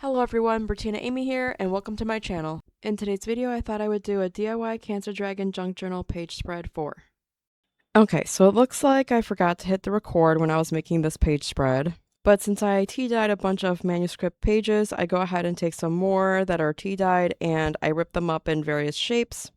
Hello everyone, Bertina Amy here, and welcome to my channel. In today's video, I thought I would do a DIY Cancer Dragon Junk Journal page spread 4. Okay, so it looks like I forgot to hit the record when I was making this page spread, but since I tea-dyed a bunch of manuscript pages, I go ahead and take some more that are tea-dyed and I rip them up in various shapes,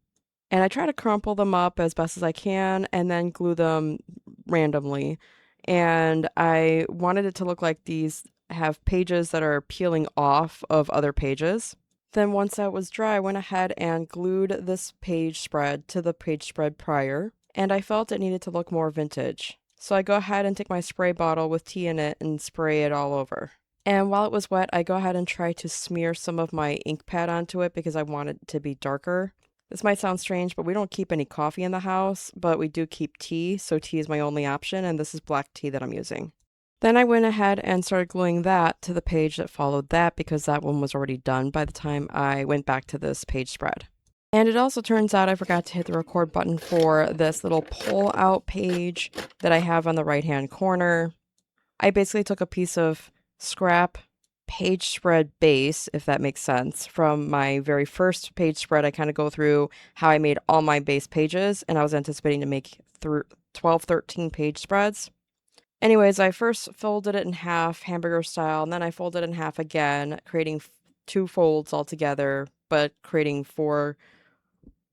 and I try to crumple them up as best as I can and then glue them randomly. And I wanted it to look like these have pages that are peeling off of other pages. Then once that was dry, I went ahead and glued this page spread to the page spread prior, and I felt it needed to look more vintage. So I go ahead and take my spray bottle with tea in it and spray it all over. And while it was wet, I go ahead and try to smear some of my ink pad onto it because I want it to be darker. This might sound strange, but we don't keep any coffee in the house, but we do keep tea, so tea is my only option, and this is black tea that I'm using. Then I went ahead and started gluing that to the page that followed that because that one was already done by the time I went back to this page spread. And it also turns out I forgot to hit the record button for this little pull out page that I have on the right hand corner. I basically took a piece of scrap page spread base, if that makes sense, from my very first page spread. I kind of go through how I made all my base pages, and I was anticipating to make 12, 13 page spreads. Anyways, I first folded it in half, hamburger style, and then I folded it in half again, creating two folds altogether, but creating four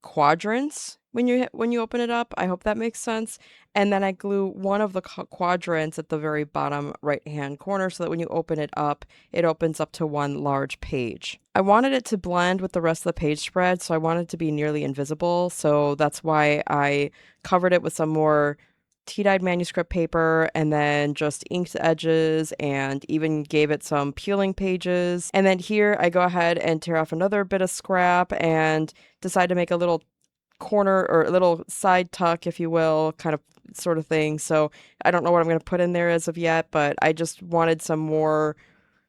quadrants when you open it up. I hope that makes sense. And then I glue one of the quadrants at the very bottom right hand corner so that when you open it up, it opens up to one large page. I wanted it to blend with the rest of the page spread, so I wanted it to be nearly invisible, so that's why I covered it with some more tea-dyed manuscript paper and then just inked edges and even gave it some peeling pages. And then here I go ahead and tear off another bit of scrap and decide to make a little corner or a little side tuck, if you will, kind of sort of thing. So I don't know what I'm going to put in there as of yet, but I just wanted some more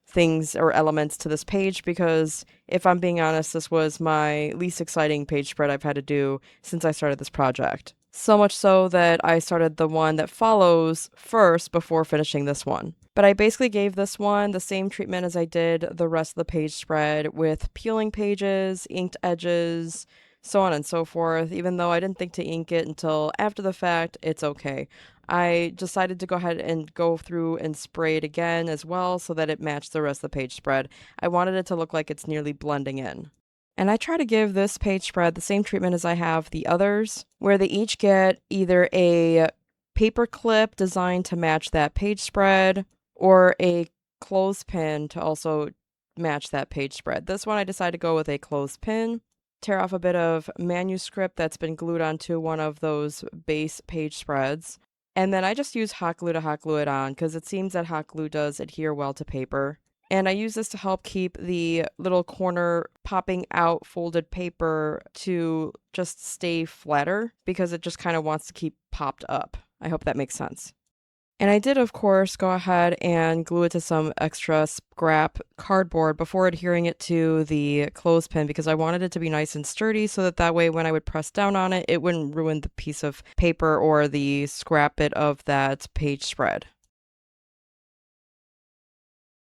things or elements to this page because if I'm being honest, this was my least exciting page spread I've had to do since I started this project. So much so that I started the one that follows first before finishing this one. But I basically gave this one the same treatment as I did the rest of the page spread with peeling pages, inked edges, so on and so forth. Even though I didn't think to ink it until after the fact, it's okay. I decided to go ahead and go through and spray it again as well so that it matched the rest of the page spread. I wanted it to look like it's nearly blending in. And I try to give this page spread the same treatment as I have the others, where they each get either a paper clip designed to match that page spread or a clothespin to also match that page spread. This one I decided to go with a clothespin, tear off a bit of manuscript that's been glued onto one of those base page spreads, and then I just use hot glue to hot glue it on because it seems that hot glue does adhere well to paper. And I use this to help keep the little corner popping out folded paper to just stay flatter because it just kind of wants to keep popped up. I hope that makes sense. And I did, of course, go ahead and glue it to some extra scrap cardboard before adhering it to the clothespin because I wanted it to be nice and sturdy so that way when I would press down on it, it wouldn't ruin the piece of paper or the scrap bit of that page spread.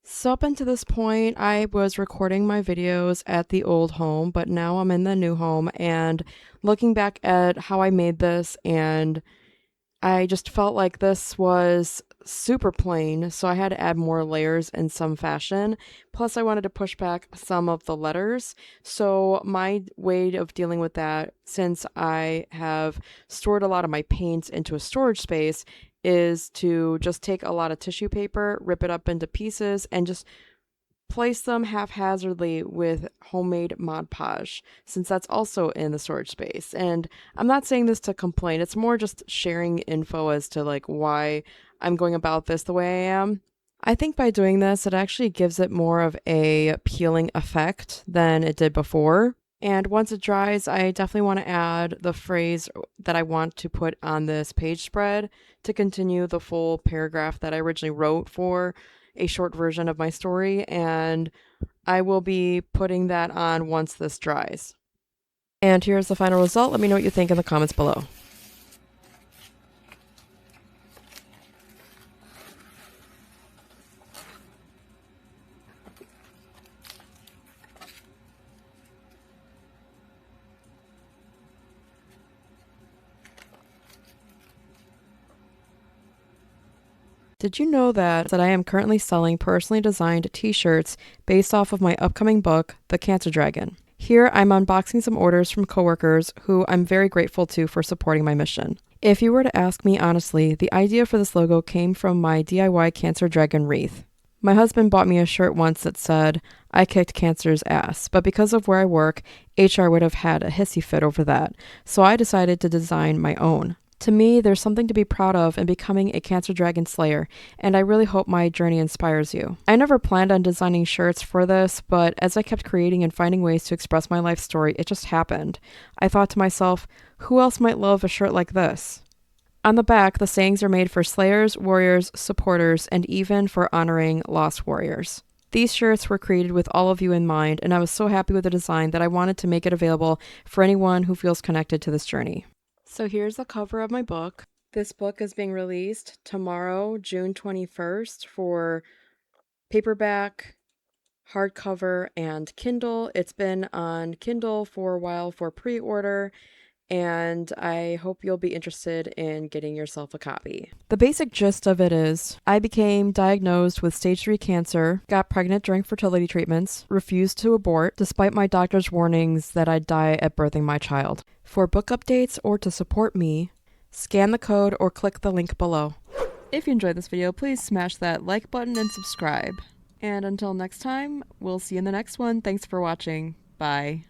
So up until this point, I was recording my videos at the old home, but now I'm in the new home and looking back at how I made this, and I just felt like this was super plain, so I had to add more layers in some fashion. Plus, I wanted to push back some of the letters. So my way of dealing with that, since I have stored a lot of my paints into a storage space, is to just take a lot of tissue paper, rip it up into pieces, and just place them haphazardly with homemade Mod Podge, since that's also in the storage space. And I'm not saying this to complain, it's more just sharing info as to like why I'm going about this the way I am. I think by doing this, it actually gives it more of a peeling effect than it did before. And once it dries, I definitely want to add the phrase that I want to put on this page spread to continue the full paragraph that I originally wrote for a short version of my story, and I will be putting that on once this dries. And here's the final result. Let me know what you think in the comments below. Did you know that I am currently selling personally designed t-shirts based off of my upcoming book, The Cancer Dragon? Here I'm unboxing some orders from coworkers who I'm very grateful to for supporting my mission. If you were to ask me honestly, the idea for this logo came from my DIY Cancer Dragon wreath. My husband bought me a shirt once that said, "I kicked cancer's ass," but because of where I work, HR would have had a hissy fit over that, so I decided to design my own. To me, there's something to be proud of in becoming a Cancer Dragon Slayer, and I really hope my journey inspires you. I never planned on designing shirts for this, but as I kept creating and finding ways to express my life story, it just happened. I thought to myself, who else might love a shirt like this? On the back, the sayings are made for slayers, warriors, supporters, and even for honoring lost warriors. These shirts were created with all of you in mind, and I was so happy with the design that I wanted to make it available for anyone who feels connected to this journey. So here's the cover of my book. This book is being released tomorrow, June 21st, for paperback, hardcover, and Kindle. It's been on Kindle for a while for pre-order, and I hope you'll be interested in getting yourself a copy. The basic gist of it is, I became diagnosed with stage 3 cancer, got pregnant during fertility treatments, refused to abort despite my doctor's warnings that I'd die at birthing my child. For book updates or to support me, scan the code or click the link below. If you enjoyed this video, please smash that like button and subscribe. And until next time, we'll see you in the next one. Thanks for watching. Bye.